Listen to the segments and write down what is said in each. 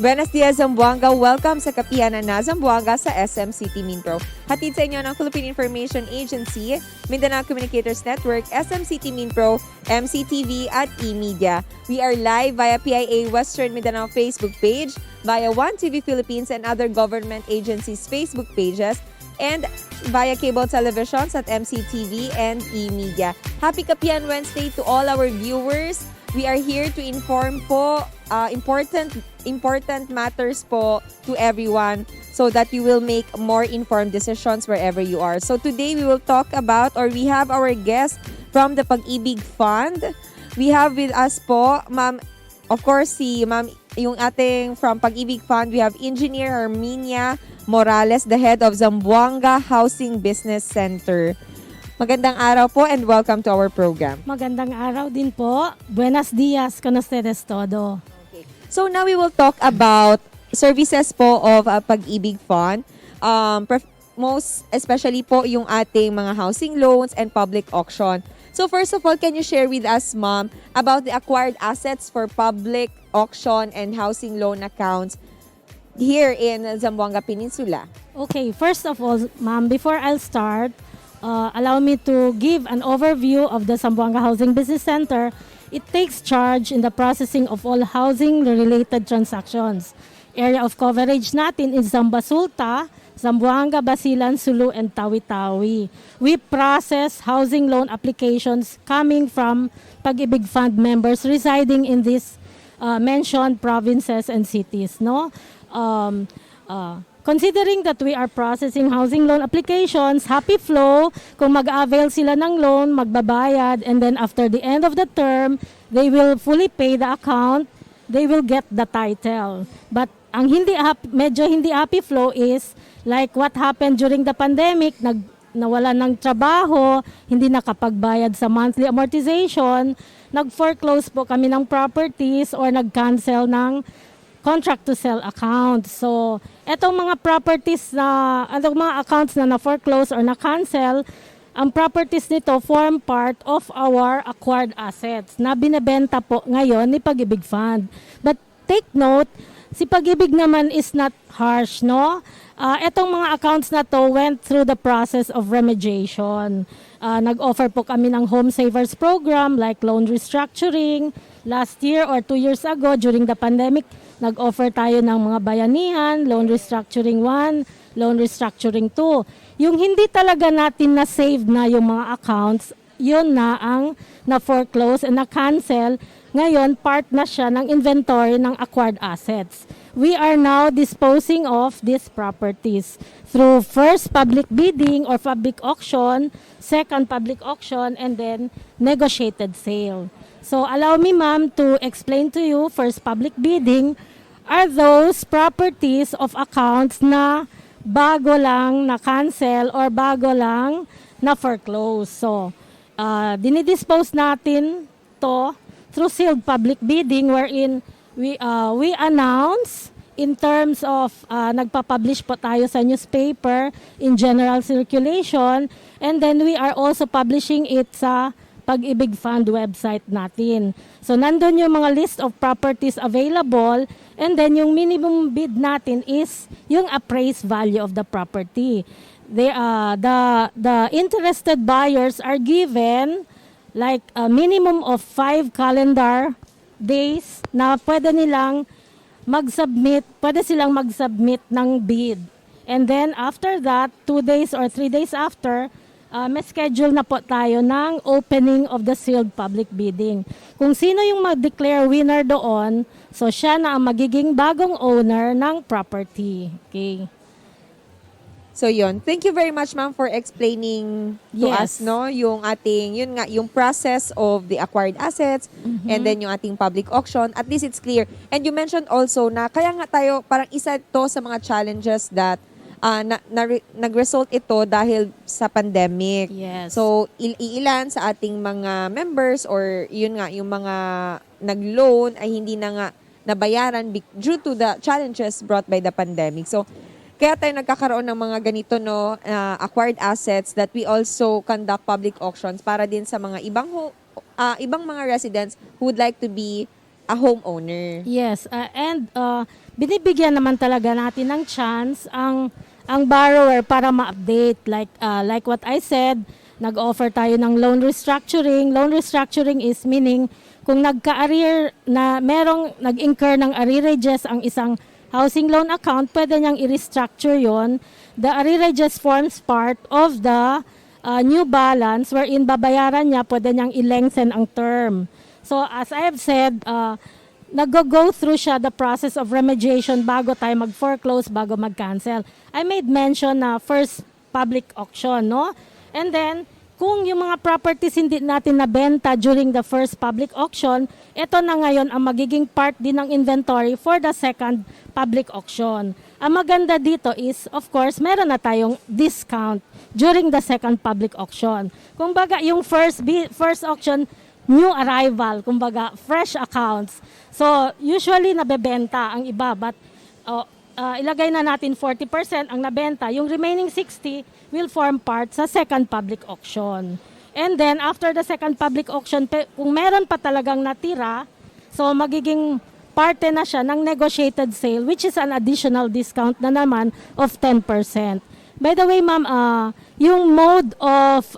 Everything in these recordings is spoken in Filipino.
Buenos dias, Zamboanga. Welcome sa Kapianan na Zamboanga sa SM City Minpro. Hatid sa inyo ng Philippine Information Agency, Mindanao Communicators Network, SM City Minpro, MCTV at eMedia. We are live via PIA Western Mindanao Facebook page, via One TV Philippines and other government agencies' Facebook pages, and via cable televisions at MCTV and eMedia. Happy Kapian Wednesday to all our viewers. We are here to inform po important matters po to everyone so that you will make more informed decisions wherever you are. So today we will talk about, or we have our guest from the PAG-IBIG Fund. We have with us po, ma'am, of course, si ma'am, yung ating from PAG-IBIG Fund, we have Engineer Armenia Morales, the head of Zamboanga Housing Business Center. Magandang araw po and welcome to our program. Magandang araw din po. Buenos dias con ustedes todo. Okay. So now we will talk about services po of PAG-IBIG Fund. Most especially po yung ating mga housing loans and public auction. So first of all, can you share with us, ma'am, about the acquired assets for public auction and housing loan accounts here in Zamboanga Peninsula? Okay, first of all, ma'am, before I'll start, allow me to give an overview of the Zamboanga Housing Business Center. It takes charge in the processing of all housing-related transactions. Area of coverage natin is Zambasulta, Zamboanga, Basilan, Sulu, and Tawi-Tawi. We process housing loan applications coming from PAG-IBIG Fund members residing in these mentioned provinces and cities. No. Considering that we are processing housing loan applications, happy flow, kung mag-avail sila ng loan, magbabayad, and then after the end of the term, they will fully pay the account, they will get the title. But ang medyo hindi happy flow is like what happened during the pandemic, nawala ng trabaho, hindi nakapagbayad sa monthly amortization, nag-foreclose po kami ng properties or nag-cancel ng contract to sell account. So, etong mga properties etong mga accounts na na-foreclose or na-cancel, ang properties nito form part of our acquired assets na binebenta po ngayon ni PAG-IBIG Fund. But take note, si PAG-IBIG naman is not harsh, no? Etong mga accounts na to went through the process of remediation. Nag-offer po kami ng home savers program like loan restructuring. Last year or 2 years ago during the pandemic, nag-offer tayo ng mga bayanihan, loan restructuring 1, loan restructuring 2. Yung hindi talaga natin na-save na yung mga accounts, yun na ang na-foreclose and na-cancel. Ngayon, part na siya ng inventory ng acquired assets. We are now disposing of these properties through first public bidding or public auction, second public auction, and then negotiated sale. So allow me, ma'am, to explain to you, first public bidding are those properties of accounts na bago lang na-cancel or bago lang na-foreclose. So, dinidispose natin to through sealed public bidding wherein we announce in terms of nagpapublish po tayo sa newspaper in general circulation, and then we are also publishing it sa PAG-IBIG Fund website natin. So, nandun yung mga list of properties available, and then yung minimum bid natin is yung appraised value of the property. The interested buyers are given like a minimum of 5 calendar days na pwede silang mag-submit ng bid. And then after that, 2 days or 3 days after, may schedule na po tayo ng opening of the sealed public bidding. Kung sino yung mag-declare winner doon, so siya na ang magiging bagong owner ng property. Okay. So yun. Thank you very much, ma'am, for explaining to us, no, yung ating, yung process of the acquired assets, and then yung ating public auction. At least it's clear. And you mentioned also na kaya nga tayo, parang isa to sa mga challenges that nag-result ito dahil sa pandemic. Yes. So, ilan sa ating mga members or yun nga, yung mga nag-loan ay hindi na nga nabayaran due to the challenges brought by the pandemic. So, kaya tayo nagkakaroon ng mga ganito, no, acquired assets that we also conduct public auctions para din sa mga ibang mga residents who would like to be a homeowner. Yes, and binibigyan naman talaga natin ng chance ang borrower para ma-update. Like what I said, nag-offer tayo ng loan restructuring. Loan restructuring is meaning kung nagka-arrear na merong nag-incur ng arrearages ang isang housing loan account, pwede niyang i-restructure yon. The arrearages forms part of the new balance wherein babayaran niya, pwede niyang i-lengthen ang term. So as I have said, nag-go through siya the process of remediation bago tayo mag-foreclose, bago mag-cancel. I made mention na first public auction, no? And then, kung yung mga properties hindi natin nabenta during the first public auction, ito na ngayon ang magiging part din ng inventory for the second public auction. Ang maganda dito is, of course, meron na tayong discount during the second public auction. Kumbaga, yung first auction, new arrival, kumbaga, fresh accounts. So, usually nabebenta ang iba, but ilagay na natin 40% ang nabenta. Yung remaining 60 will form part sa second public auction. And then, after the second public auction, kung meron pa talagang natira, so magiging parte na siya ng negotiated sale, which is an additional discount na naman of 10%. By the way, ma'am, yung mode of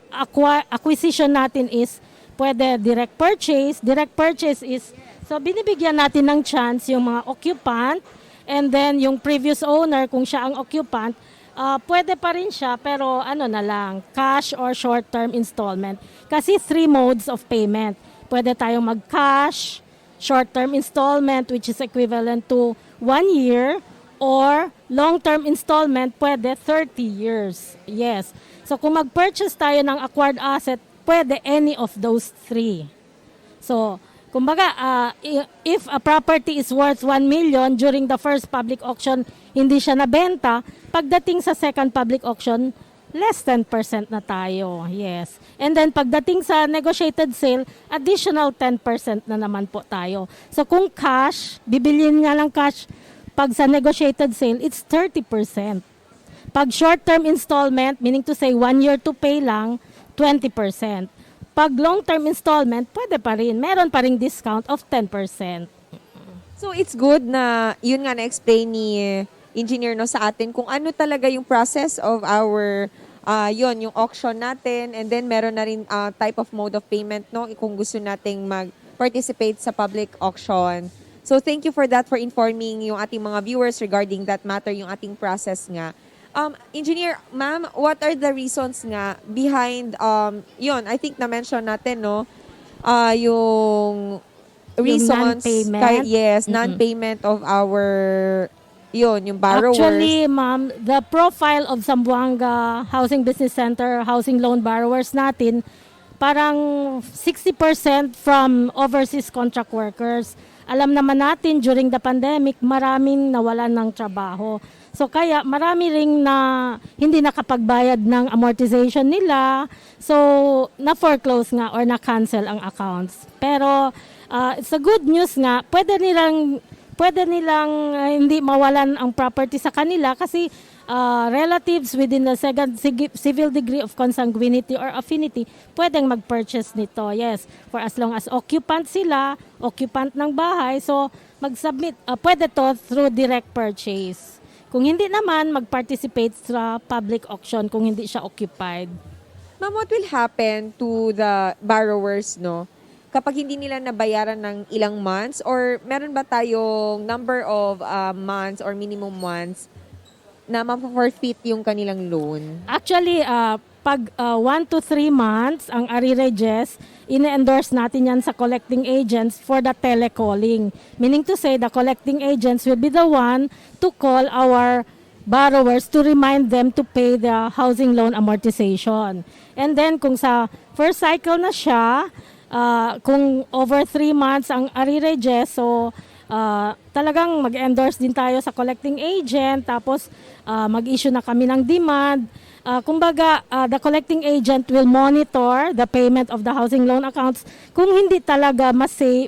acquisition natin is pwede direct purchase. Direct purchase is, so binibigyan natin ng chance yung mga occupant, and then yung previous owner, kung siya ang occupant, pwede pa rin siya, pero ano na lang, cash or short-term installment. Kasi 3 modes of payment. Pwede tayong mag-cash, short-term installment, which is equivalent to 1 year, or long-term installment, pwede 30 years. Yes. So kung mag-purchase tayo ng acquired asset, pwede any of those 3. So, kumbaga, if a property is worth 1 million during the first public auction, hindi siya nabenta, pagdating sa second public auction, less than 10% na tayo. Yes. And then pagdating sa negotiated sale, additional 10% na naman po tayo. So kung cash, bibilin niya lang cash, pag sa negotiated sale, it's 30%. Pag short-term installment, meaning to say 1 year to pay lang, 20%. Pag long-term installment, pwede pa rin. Meron pa ring discount of 10%. So it's good na yun nga na-explain ni engineer no sa atin kung ano talaga yung process of our yung auction natin, and then meron na rin type of mode of payment no kung gusto nating mag-participate sa public auction. So thank you for that, for informing yung ating mga viewers regarding that matter, yung ating process nga. Engineer, ma'am, what are the reasons nga behind I think na-mention natin no yung reasons non-payment. Non-payment of our yung borrowers. Actually, ma'am, the profile of Zamboanga Housing Business Center housing loan borrowers natin, parang 60% from overseas contract workers. Alam naman natin, during the pandemic, maraming nawalan ng trabaho. So kaya marami ring na hindi nakapagbayad ng amortization nila. So na-foreclose nga or na-cancel ang accounts. Pero it's a good news nga, pwede nilang hindi mawalan ang property sa kanila kasi relatives within the second civil degree of consanguinity or affinity pwedeng mag-purchase nito. Yes, for as long as occupant sila, occupant ng bahay, so mag-submit, pwede to through direct purchase. Kung hindi naman, mag-participate sa public auction kung hindi siya occupied. Ma'am, what will happen to the borrowers no kapag hindi nila nabayaran ng ilang months, or meron ba tayong number of months or minimum months na ma-forfeit yung kanilang loan? Actually, pag 1 to 3 months ang arrearages, ine-endorse natin yan sa collecting agents for the telecalling. Meaning to say, the collecting agents will be the one to call our borrowers to remind them to pay the housing loan amortization. And then kung sa first cycle na siya, kung over 3 months ang arrearages, so talagang mag-endorse din tayo sa collecting agent, tapos mag-issue na kami ng demand. Kumbaga, the collecting agent will monitor the payment of the housing loan accounts. Kung hindi talaga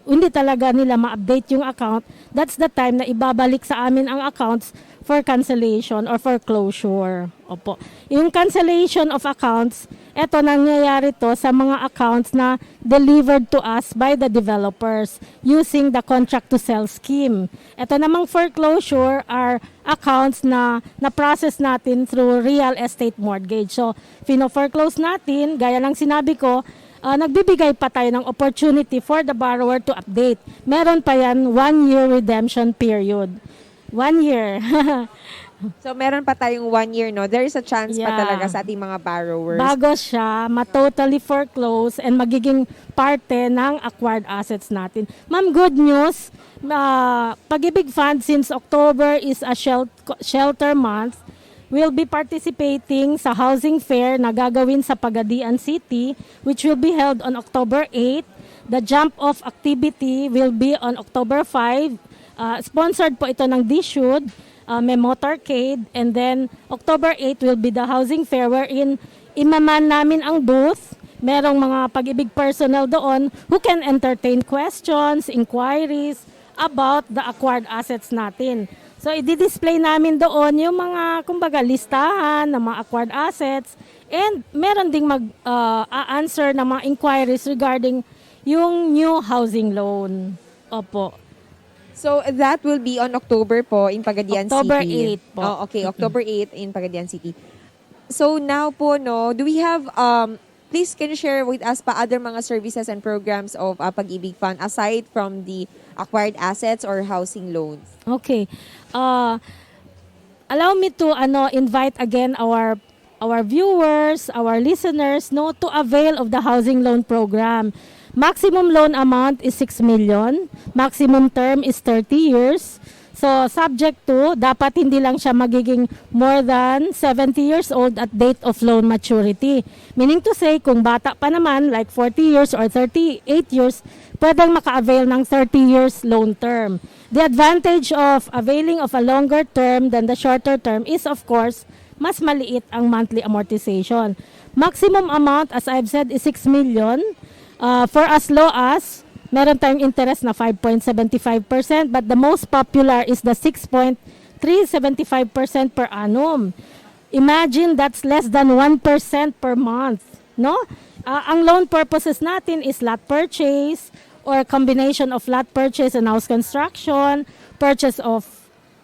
hindi talaga nila ma-update yung account, that's the time na ibabalik sa amin ang accounts for cancellation or for closure. Opo. Yung cancellation of accounts, eto nangyayari to sa mga accounts na delivered to us by the developers using the contract to sell scheme. Eto namang foreclosure are accounts na na-process natin through real estate mortgage. So, fino-foreclose natin, gaya ng sinabi ko, nagbibigay pa tayo ng opportunity for the borrower to update. Meron pa yan 1-year redemption period. 1 year. So, meron pa tayong 1 year, no? There is a chance pa Yeah. talaga sa ating mga borrowers. Bago siya ma-totally foreclose and magiging parte ng acquired assets natin. Ma'am, good news. PAG-IBIG Fund since October is a shelter month. We'll be participating sa housing fair na gagawin sa Pagadian City, which will be held on October 8. The jump-off activity will be on October 5. Sponsored po ito ng DSUD, may motorcade, and then October 8 will be the housing fair wherein imaman namin ang booth. Merong mga PAG-IBIG personnel doon who can entertain questions, inquiries about the acquired assets natin. So, i-display namin doon yung mga, kumbaga, listahan ng mga acquired assets, and meron ding mag-answer ng mga inquiries regarding yung new housing loan. Opo. So, that will be on October po in Pagadian October City. 8 po. Oh, okay, October 8 in Pagadian City. So, now po, no, do we have, please can you share with us pa other mga services and programs of PAG-IBIG Fund aside from the acquired assets or housing loans? Okay. Allow me to invite again our viewers, our listeners, no, to avail of the housing loan program. Maximum loan amount is 6 million. Maximum term is 30 years. So, subject to, dapat hindi lang siya magiging more than 70 years old at date of loan maturity. Meaning to say, kung bata pa naman, like 40 years or 38 years, pwedeng maka-avail ng 30 years loan term. The advantage of availing of a longer term than the shorter term is, of course, mas maliit ang monthly amortization. Maximum amount, as I've said, is 6 million. For as low as, meron tayong interest na 5.75%, but the most popular is the 6.375% per annum. Imagine that's less than 1% per month, no? Ang loan purposes natin is lot purchase or combination of lot purchase and house construction, purchase of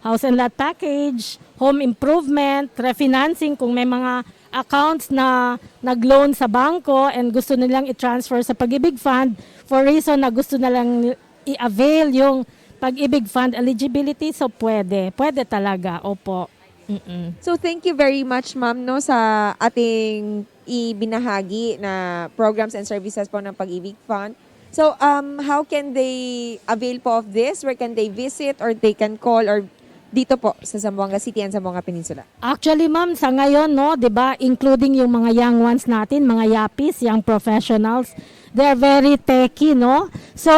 house and lot package, home improvement, refinancing kung may mga accounts na nag-loan sa bangko and gusto nilang i-transfer sa PAG-IBIG Fund for reason na gusto nilang i-avail yung PAG-IBIG Fund eligibility, so pwede talaga, opo. So, thank you very much, ma'am, no, sa ating ibinahagi na programs and services po ng PAG-IBIG Fund. So, how can they avail po of this? Where can they visit or they can call or dito po sa Zamboanga City and Zamboanga Peninsula? Actually, ma'am, sa ngayon, no, 'di ba, including yung mga young ones natin, mga yapis, young professionals, they're very techy, no? So,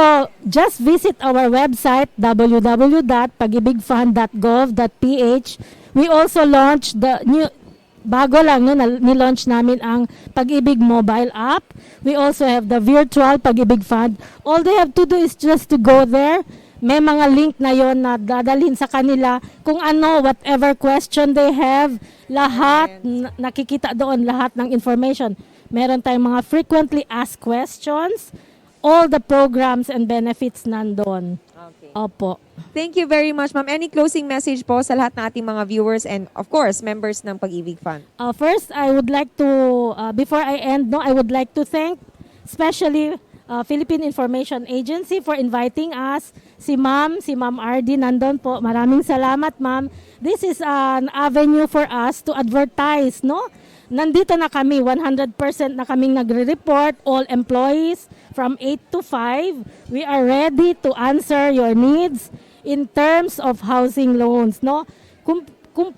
just visit our website www.pagibigfund.gov.ph. We also launched the new bago lang no, ni-launch namin ang PAG-IBIG mobile app. We also have the virtual PAG-IBIG Fund. All they have to do is just to go there. May mga link na yon na dadalhin sa kanila kung ano, whatever question they have, lahat, nakikita doon lahat ng information. Meron tayong mga frequently asked questions, all the programs and benefits nandun. Okay. Opo. Thank you very much, ma'am. Any closing message po sa lahat ng ating mga viewers and, of course, members ng PAG-IBIG Fund? First, I would like to, before I end, no, I would like to thank especially Philippine Information Agency for inviting us. Si Ma'am RD nandun po. Maraming salamat, Ma'am. This is an avenue for us to advertise, no? Nandito na kami, 100% na kaming nagre-report, all employees from 8 to 5. We are ready to answer your needs in terms of housing loans, no? Kung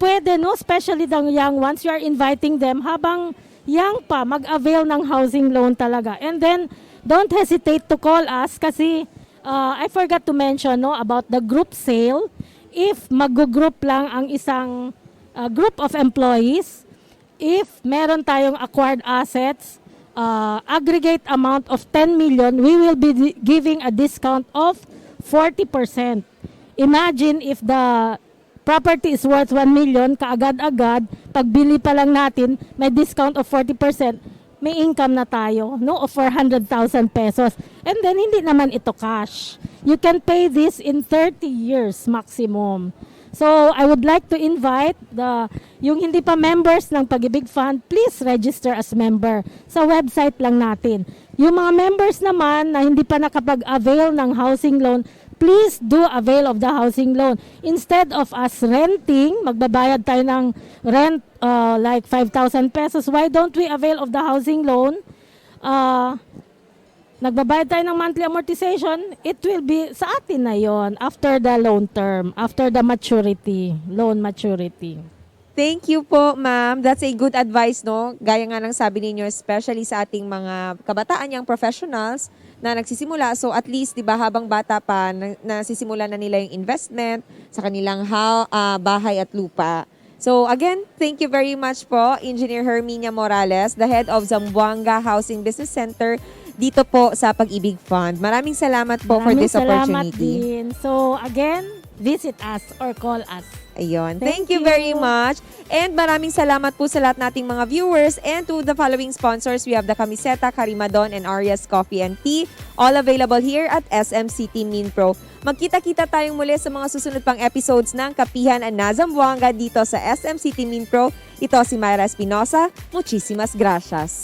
pwede, no, especially the young ones, you are inviting them habang young pa, mag-avail ng housing loan talaga. And then, don't hesitate to call us kasi I forgot to mention no about the group sale. If mag-group lang ang isang group of employees, if meron tayong acquired assets, aggregate amount of 10 million, we will be giving a discount of 40%. Imagine if the property is worth 1 million, kaagad-agad, pagbili pa lang natin, may discount of 40%, may income na tayo, no, of 400,000 pesos. And then, hindi naman ito cash. You can pay this in 30 years maximum. So, I would like to invite yung hindi pa members ng PAG-IBIG Fund, please register as member. Sa website lang natin. Yung mga members naman na hindi pa nakapag-avail ng housing loan, please do avail of the housing loan. Instead of us renting, magbabayad tayo ng rent like 5,000 pesos. Why don't we avail of the housing loan? Nagbabayad tayo ng monthly amortization, it will be sa atin na yon after the loan term, after the maturity, loan maturity. Thank you po, ma'am. That's a good advice, no? Gaya nga ng sabi ninyo, especially sa ating mga kabataan young professionals na nagsisimula. So at least, di ba, habang bata pa, nasisimula na nila yung investment sa kanilang bahay at lupa. So again, thank you very much po, Engineer Herminia Morales, the head of Zamboanga Housing Business Center dito po sa PAG-IBIG Fund. Maraming salamat po for this opportunity. Din. So again, visit us or call us. Ayun. Thank you very much. And maraming salamat po sa lahat nating mga viewers and to the following sponsors. We have the Kamiseta, Karimadon, and Arya's Coffee and Tea. All available here at SMCT Minpro. Magkita-kita tayong muli sa mga susunod pang episodes ng Kapihan and Zamboanga dito sa SMCT Minpro. Ito si Myra Espinosa. Muchísimas gracias.